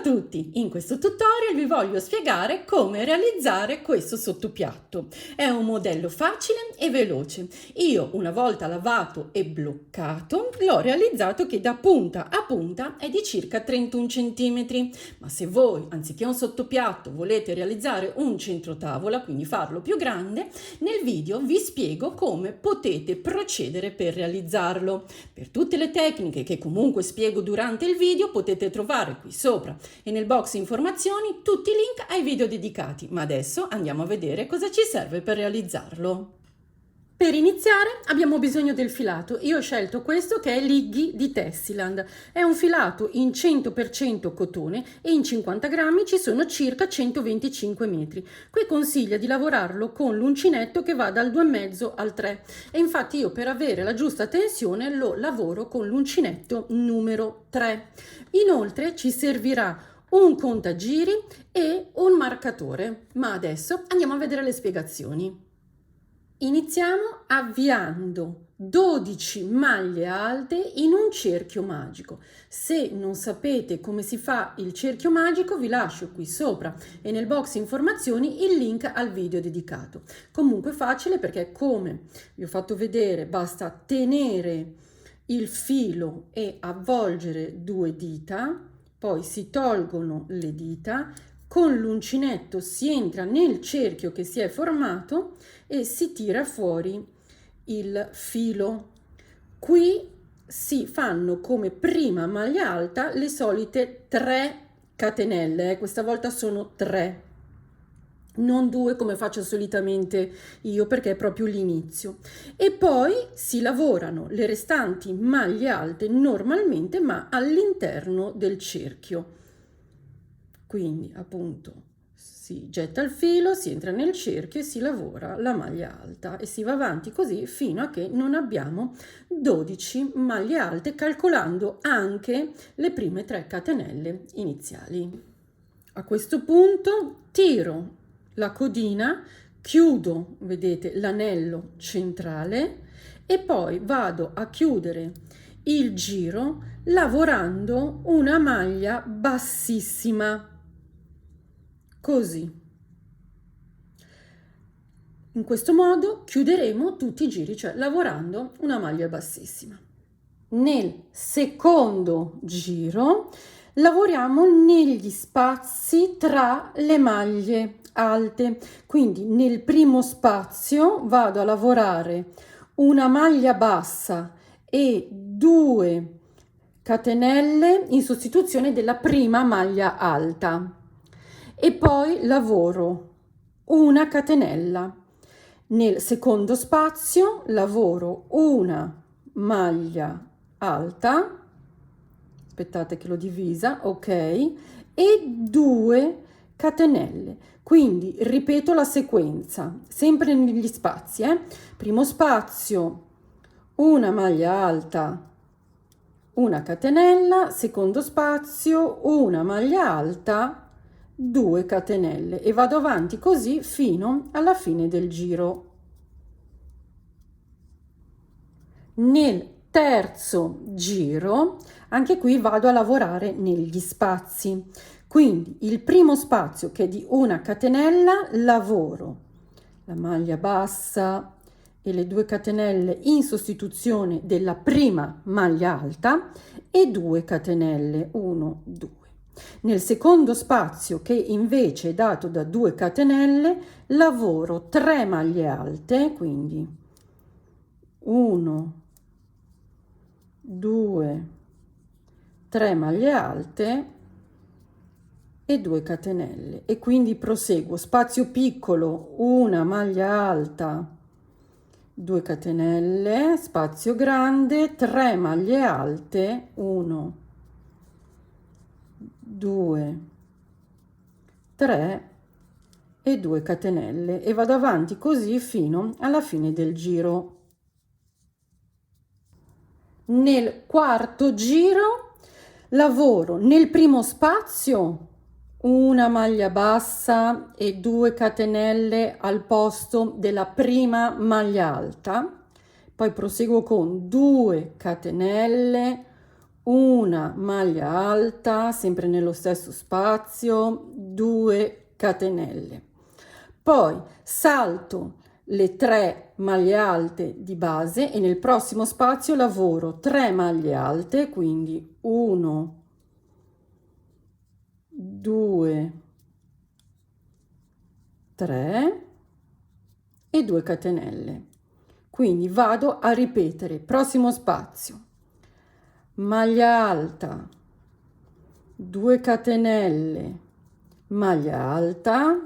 tutti! In questo tutorial vi voglio spiegare come realizzare questo sottopiatto. È un modello facile e veloce. Io, una volta lavato e bloccato, l'ho realizzato che da punta a punta è di circa 31 cm. Ma se voi, anziché un sottopiatto, volete realizzare un centrotavola, quindi farlo più grande, nel video vi spiego come potete procedere per realizzarlo. Per tutte le tecniche che comunque spiego durante il video potete trovare qui sopra e nel box informazioni tutti i link ai video dedicati, ma adesso andiamo a vedere cosa ci serve per realizzarlo. Per iniziare abbiamo bisogno del filato. Io ho scelto questo che è l'Iggy di Tessiland. È un filato in 100% cotone e in 50 grammi ci sono circa 125 metri. Qui consiglia di lavorarlo con l'uncinetto che va dal 2,5 al 3 e infatti io per avere la giusta tensione lo lavoro con l'uncinetto numero 3. Inoltre ci servirà un contagiri e un marcatore, ma adesso andiamo a vedere le spiegazioni. Iniziamo avviando 12 maglie alte in un cerchio magico. Se non sapete come si fa il cerchio magico vi lascio qui sopra e nel box informazioni il link al video dedicato. Comunque facile perché come vi ho fatto vedere basta tenere il filo e avvolgere 2 dita, poi si tolgono le dita. Con l'uncinetto si entra nel cerchio che si è formato e si tira fuori il filo. Qui si fanno come prima maglia alta le solite 3 catenelle, questa volta sono 3, non 2 come faccio solitamente io perché è proprio l'inizio. E poi si lavorano le restanti maglie alte normalmente ma all'interno del cerchio. Quindi appunto si getta il filo, si entra nel cerchio e si lavora la maglia alta e si va avanti così fino a che non abbiamo 12 maglie alte, calcolando anche le prime 3 catenelle iniziali. A questo punto tiro la codina, chiudo, vedete, l'anello centrale e poi vado a chiudere il giro lavorando una maglia bassissima. Così. In questo modo chiuderemo tutti i giri, cioè lavorando una maglia bassissima. Nel secondo giro lavoriamo negli spazi tra le maglie alte, quindi nel primo spazio vado a lavorare una maglia bassa e 2 catenelle in sostituzione della prima maglia alta. E poi lavoro una catenella. Nel secondo spazio lavoro una maglia alta, aspettate che l'ho divisa, ok, e 2 catenelle. Quindi ripeto la sequenza, sempre negli spazi, primo spazio, una maglia alta, una catenella, secondo spazio, una maglia alta, 2 catenelle e vado avanti così fino alla fine del giro. Nel terzo giro anche qui vado a lavorare negli spazi, quindi il primo spazio che è di una catenella lavoro la maglia bassa e le 2 catenelle in sostituzione della prima maglia alta e 2 catenelle, 1, 2. Nel secondo spazio, che invece è dato da 2 catenelle, lavoro 3 maglie alte, quindi 1, 2, 3 maglie alte e 2 catenelle e quindi proseguo spazio piccolo, una maglia alta, 2 catenelle, spazio grande, 3 maglie alte, 1, 2, 3 e 2 catenelle e vado avanti così fino alla fine del giro. Nel quarto giro lavoro nel primo spazio una maglia bassa e 2 catenelle al posto della prima maglia alta, poi proseguo con 2 catenelle, una maglia alta, sempre nello stesso spazio, 2 catenelle. Poi salto le 3 maglie alte di base e nel prossimo spazio lavoro 3 maglie alte, quindi 1, 2, 3 e 2 catenelle. Quindi vado a ripetere, prossimo spazio, maglia alta, 2 catenelle, maglia alta,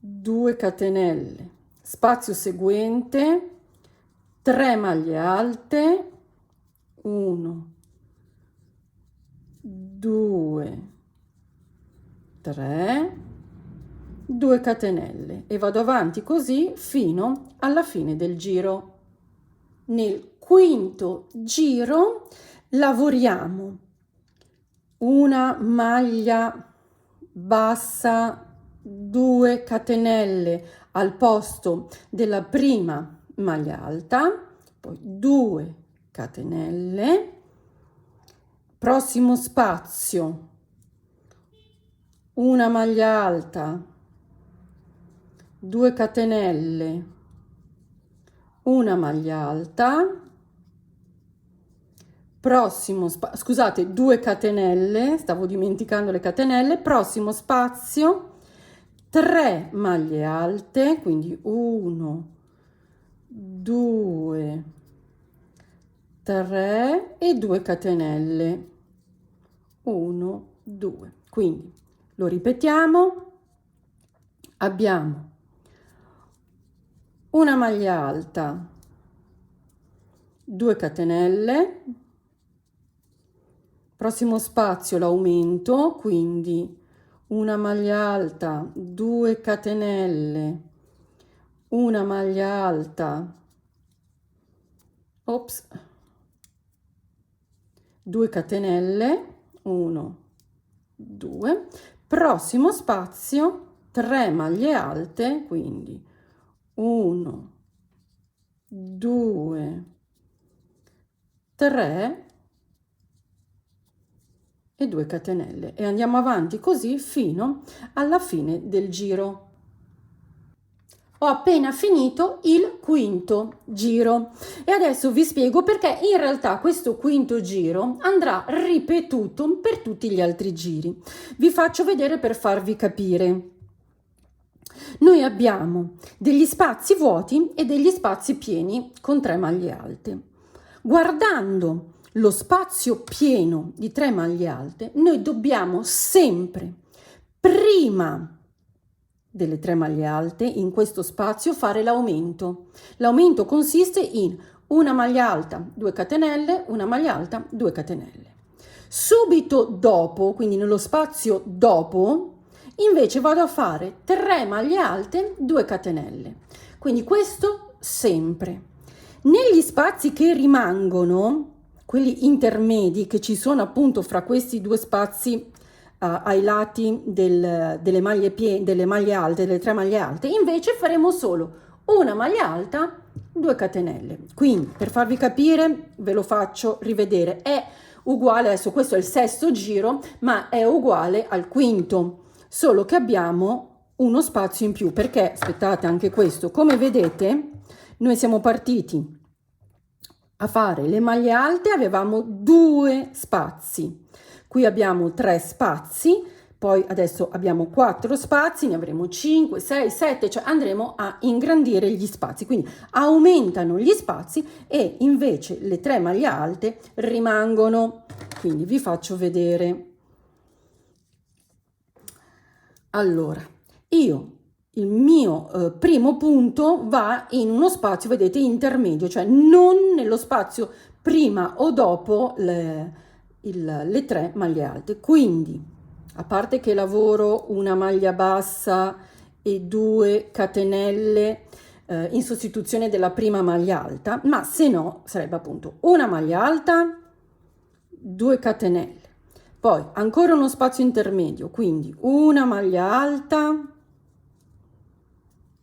2 catenelle, spazio seguente, 3 maglie alte, 1, 2, 3, 2 catenelle e vado avanti così fino alla fine del giro. Nel quinto giro lavoriamo una maglia bassa, 2 catenelle al posto della prima maglia alta, poi 2 catenelle, prossimo spazio, una maglia alta, 2 catenelle, una maglia alta, prossimo scusate, 2 catenelle, stavo dimenticando le catenelle, prossimo spazio, 3 maglie alte, quindi 1, 2, 3 e 2 catenelle, 1, 2, quindi lo ripetiamo, abbiamo una maglia alta, 2 catenelle, prossimo spazio l'aumento, quindi una maglia alta, 2 catenelle, una maglia alta, 2 catenelle, 1, 2, prossimo spazio 3 maglie alte, quindi 1, 2, 3 e 2 catenelle e andiamo avanti così fino alla fine del giro. Ho appena finito il quinto giro e adesso vi spiego perché in realtà questo quinto giro andrà ripetuto per tutti gli altri giri. Vi faccio vedere per farvi capire. Noi abbiamo degli spazi vuoti e degli spazi pieni con 3 maglie alte. Guardando lo spazio pieno di 3 maglie alte, noi dobbiamo sempre, prima delle 3 maglie alte, in questo spazio fare l'aumento. L'aumento consiste in una maglia alta, 2 catenelle, una maglia alta, 2 catenelle. Subito dopo, quindi nello spazio dopo, invece vado a fare 3 maglie alte, 2 catenelle. Quindi questo sempre. Negli spazi che rimangono, quelli intermedi che ci sono appunto fra questi due spazi ai lati delle maglie alte, delle 3 maglie alte, invece faremo solo una maglia alta, 2 catenelle. Quindi per farvi capire ve lo faccio rivedere, è uguale, adesso questo è il sesto giro, ma è uguale al quinto, solo che abbiamo uno spazio in più, perché aspettate anche questo, come vedete noi siamo partiti a fare le maglie alte, avevamo 2 spazi, qui abbiamo 3 spazi, poi adesso abbiamo 4 spazi, ne avremo 5, 6, 7, cioè andremo a ingrandire gli spazi, quindi aumentano gli spazi e invece le 3 maglie alte rimangono. Quindi vi faccio vedere. Allora, il mio primo punto va in uno spazio, vedete, intermedio, cioè non nello spazio prima o dopo le 3 maglie alte. Quindi, a parte che lavoro una maglia bassa e 2 catenelle in sostituzione della prima maglia alta, ma se no sarebbe appunto una maglia alta, 2 catenelle. Poi ancora uno spazio intermedio, quindi una maglia alta,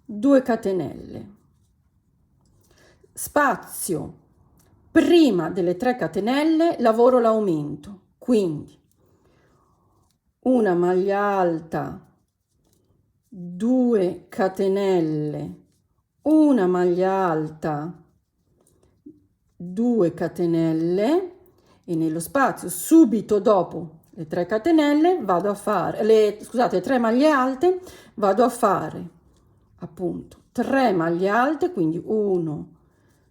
2 catenelle, spazio prima delle 3 catenelle lavoro l'aumento, quindi una maglia alta, 2 catenelle, una maglia alta, 2 catenelle e nello spazio subito dopo le 3 catenelle vado a fare le 3 maglie alte, vado a fare appunto 3 maglie alte, quindi 1,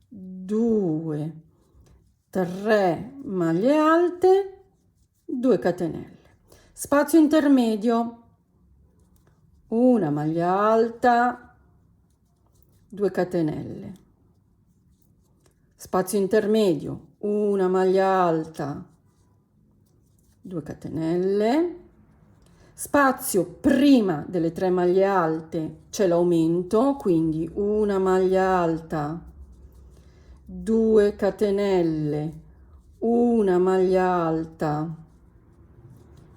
2, 3 maglie alte, 2 catenelle. Spazio intermedio, una maglia alta, 2 catenelle. Spazio intermedio, una maglia alta, 2 catenelle. Spazio prima delle 3 maglie alte c'è l'aumento, quindi una maglia alta, 2 catenelle, una maglia alta,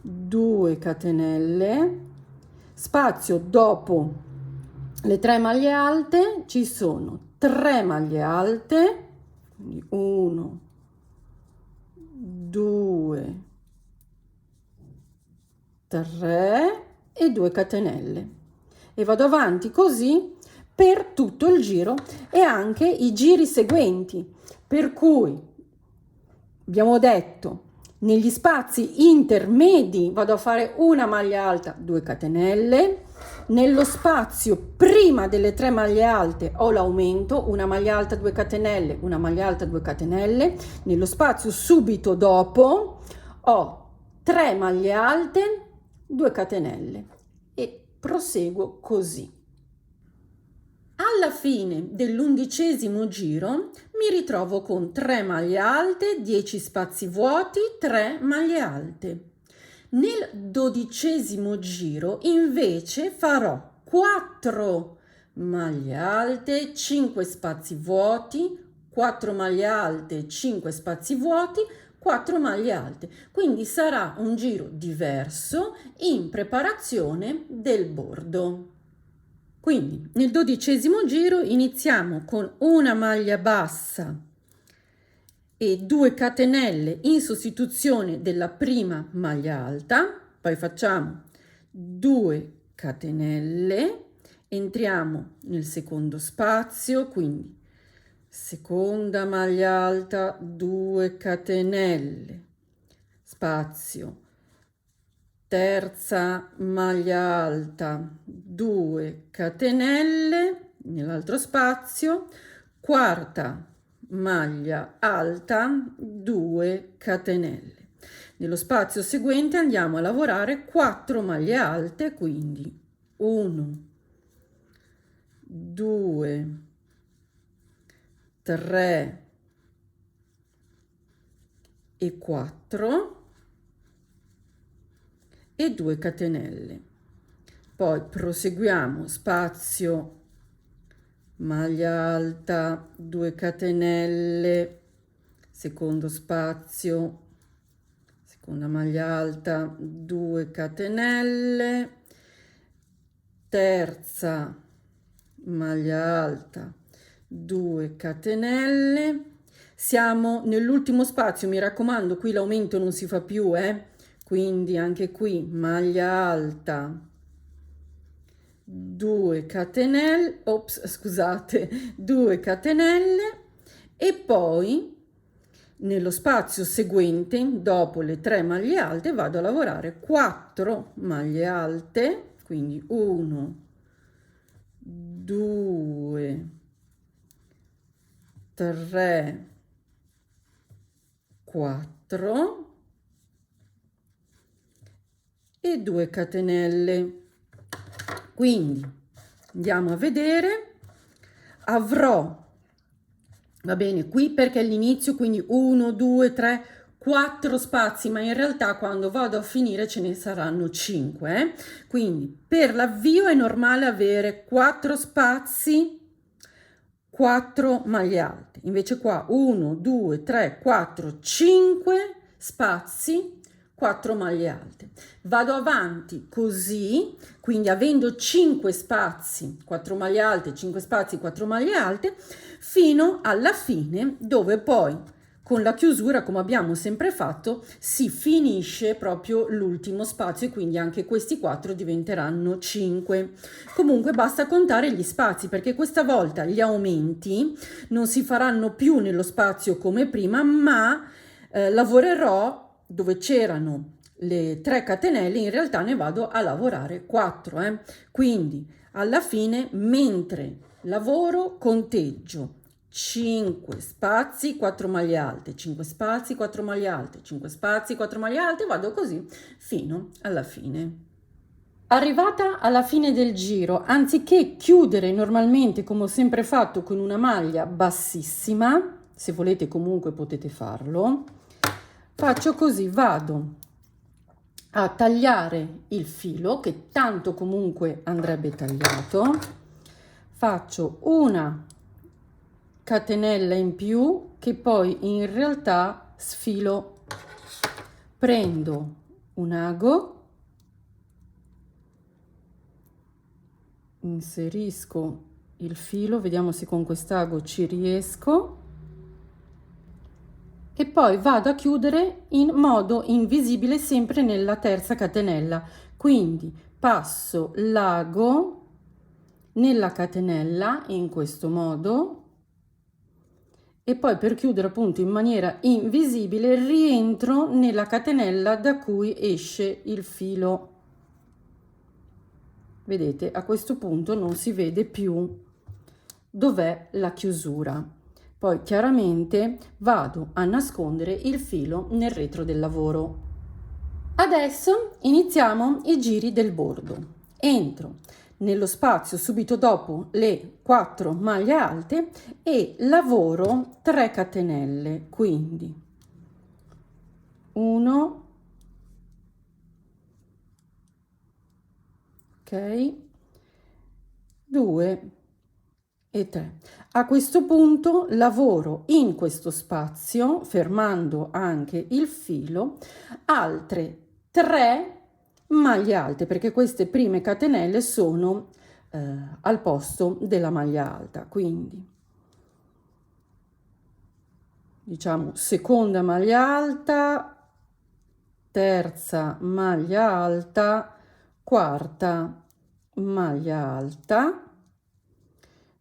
2 catenelle. Spazio dopo le 3 maglie alte ci sono 3 maglie alte, quindi 1, 2, 3 e 2 catenelle e vado avanti così per tutto il giro e anche i giri seguenti, per cui abbiamo detto negli spazi intermedi vado a fare una maglia alta, 2 catenelle, nello spazio prima delle 3 maglie alte ho l'aumento, una maglia alta, 2 catenelle, una maglia alta, 2 catenelle, nello spazio subito dopo ho 3 maglie alte, 2 catenelle e proseguo così. Alla fine dell'11° giro mi ritrovo con 3 maglie alte, 10 spazi vuoti, 3 maglie alte. Nel 12° giro invece farò 4 maglie alte, 5 spazi vuoti, 4 maglie alte, 5 spazi vuoti, 4 maglie alte. Quindi sarà un giro diverso in preparazione del bordo. Quindi nel 12° giro iniziamo con una maglia bassa e 2 catenelle in sostituzione della prima maglia alta, poi facciamo 2 catenelle, entriamo nel secondo spazio, quindi seconda maglia alta, 2 catenelle, spazio, terza maglia alta, 2 catenelle nell'altro spazio, quarta maglia alta, 2 catenelle. Nello spazio seguente andiamo a lavorare 4 maglie alte, quindi 1, 2, 3 e 4 e 2 catenelle. Poi proseguiamo, spazio, maglia alta, 2 catenelle, secondo spazio, seconda maglia alta, 2 catenelle, terza maglia alta, 2 catenelle. Siamo nell'ultimo spazio, mi raccomando, qui l'aumento non si fa più, quindi anche qui maglia alta, 2 catenelle, 2 catenelle e poi nello spazio seguente, dopo le 3 maglie alte, vado a lavorare 4 maglie alte, quindi 1, 2, 3, 4 e 2 catenelle. Quindi andiamo a vedere, avrò, va bene, qui perché è l'inizio, quindi 1, 2, 3, 4 spazi, ma in realtà quando vado a finire ce ne saranno 5, Quindi per l'avvio è normale avere 4 spazi, 4 maglie alte, invece qua 1, 2, 3, 4, 5 spazi, 4 maglie alte. Vado avanti così, quindi avendo 5 spazi, 4 maglie alte, 5 spazi, 4 maglie alte, fino alla fine, dove poi con la chiusura, come abbiamo sempre fatto, si finisce proprio l'ultimo spazio e quindi anche questi 4 diventeranno 5. Comunque basta contare gli spazi, perché questa volta gli aumenti non si faranno più nello spazio come prima, ma lavorerò dove c'erano le 3 catenelle, in realtà ne vado a lavorare 4, quindi alla fine, mentre lavoro, conteggio 5 spazi, 4 maglie alte, 5 spazi, 4 maglie alte, 5 spazi, 4 maglie alte, vado così fino alla fine. Arrivata alla fine del giro, anziché chiudere normalmente come ho sempre fatto con una maglia bassissima, se volete comunque potete farlo, faccio così, vado a tagliare il filo, che tanto comunque andrebbe tagliato, faccio una catenella in più che poi in realtà sfilo, prendo un ago, inserisco il filo, vediamo se con quest'ago ci riesco, e poi vado a chiudere in modo invisibile sempre nella terza catenella, quindi passo l'ago nella catenella in questo modo e poi per chiudere appunto in maniera invisibile rientro nella catenella da cui esce il filo. Vedete, a questo punto non si vede più dov'è la chiusura. Poi chiaramente vado a nascondere il filo nel retro del lavoro. Adesso iniziamo i giri del bordo. Entro nello spazio subito dopo le 4 maglie alte e lavoro 3 catenelle, quindi 1, ok, 2 e 3. A questo punto lavoro in questo spazio, fermando anche il filo, altre 3 maglie alte, perché queste prime catenelle sono al posto della maglia alta, quindi diciamo seconda maglia alta, terza maglia alta, quarta maglia alta,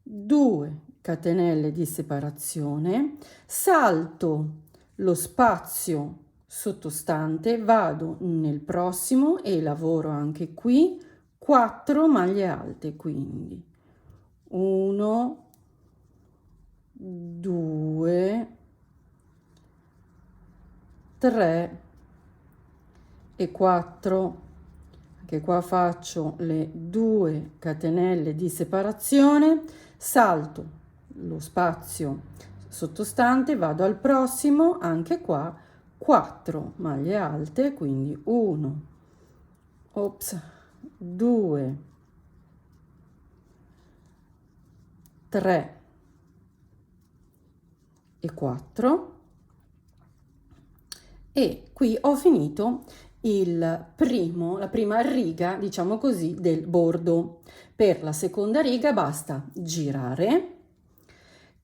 2 catenelle di separazione, salto lo spazio sottostante, vado nel prossimo e lavoro anche qui 4 maglie alte, quindi 1, 2, 3 e 4. Anche qua faccio le 2 catenelle di separazione, salto lo spazio sottostante, vado al prossimo, anche qua 4 maglie alte, quindi 1, 2, 3 e 4, e qui ho finito la prima riga, diciamo così, del bordo. Per la seconda riga basta girare,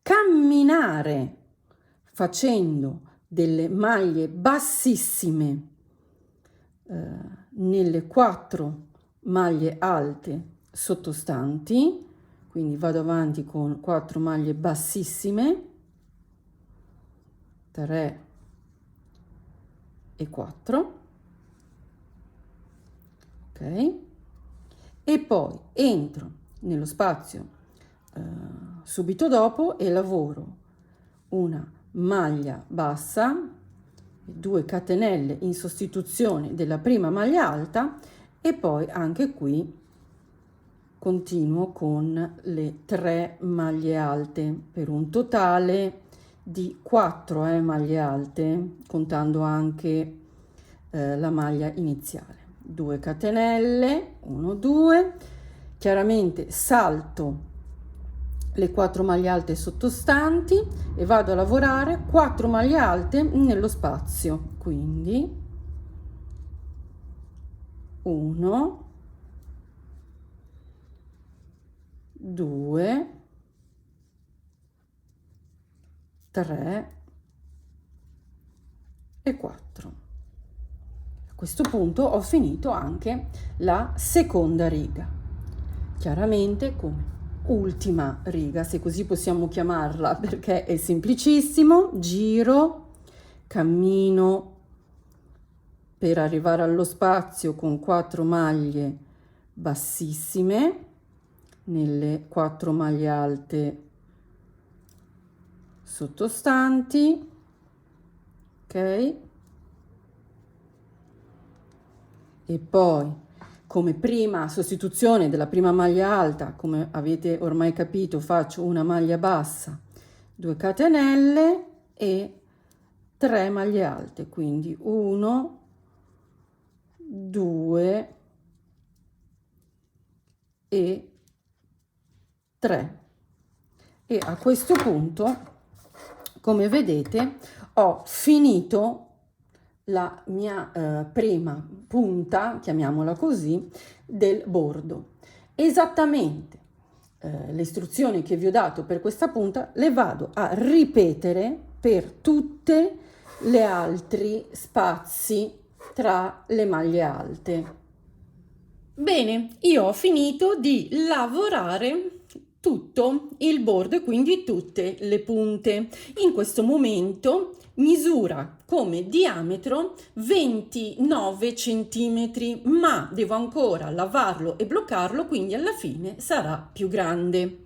camminare facendo delle maglie bassissime nelle 4 maglie alte sottostanti, quindi vado avanti con 4 maglie bassissime, 3 e 4, ok, e poi entro nello spazio subito dopo e lavoro una maglia bassa, 2 catenelle in sostituzione della prima maglia alta e poi anche qui continuo con le 3 maglie alte per un totale di 4 maglie alte, contando anche la maglia iniziale. 2 catenelle, 1, 2, chiaramente salto le 4 maglie alte sottostanti e vado a lavorare 4 maglie alte nello spazio, quindi 1, 2, 3 e 4. A questo punto ho finito anche la seconda riga. Chiaramente come ultima riga, se così possiamo chiamarla, perché è semplicissimo, giro, cammino per arrivare allo spazio con 4 maglie bassissime, nelle 4 maglie alte sottostanti, ok? E poi, come prima sostituzione della prima maglia alta, come avete ormai capito, faccio una maglia bassa, 2 catenelle e 3 maglie alte, quindi 1, 2 e 3. E a questo punto, come vedete, ho finito la mia prima punta, chiamiamola così, del bordo. Esattamente le istruzioni che vi ho dato per questa punta le vado a ripetere per tutte le altri spazi tra le maglie alte. Bene, io ho finito di lavorare tutto il bordo e quindi tutte le punte. In questo momento misura come diametro 29 centimetri, ma devo ancora lavarlo e bloccarlo, quindi alla fine sarà più grande.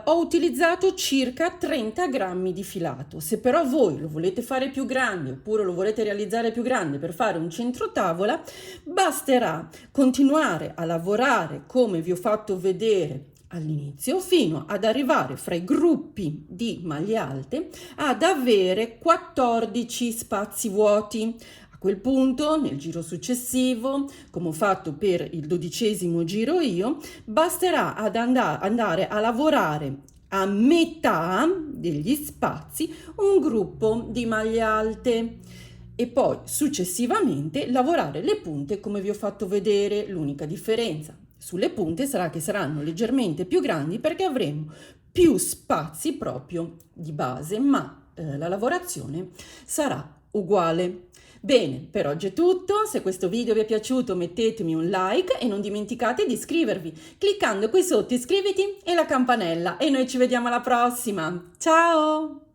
Ho utilizzato circa 30 grammi di filato. Se però voi lo volete fare più grande oppure lo volete realizzare più grande per fare un centro tavola, basterà continuare a lavorare come vi ho fatto vedere all'inizio fino ad arrivare fra i gruppi di maglie alte ad avere 14 spazi vuoti. A quel punto, nel giro successivo, come ho fatto per il 12° giro io, basterà ad andare a lavorare a metà degli spazi un gruppo di maglie alte e poi successivamente lavorare le punte come vi ho fatto vedere. L'unica differenza sulle punte sarà che saranno leggermente più grandi perché avremo più spazi proprio di base, ma la lavorazione sarà uguale. Bene, per oggi è tutto. Se questo video vi è piaciuto mettetemi un like e non dimenticate di iscrivervi cliccando qui sotto iscriviti e la campanella, e noi ci vediamo alla prossima. Ciao!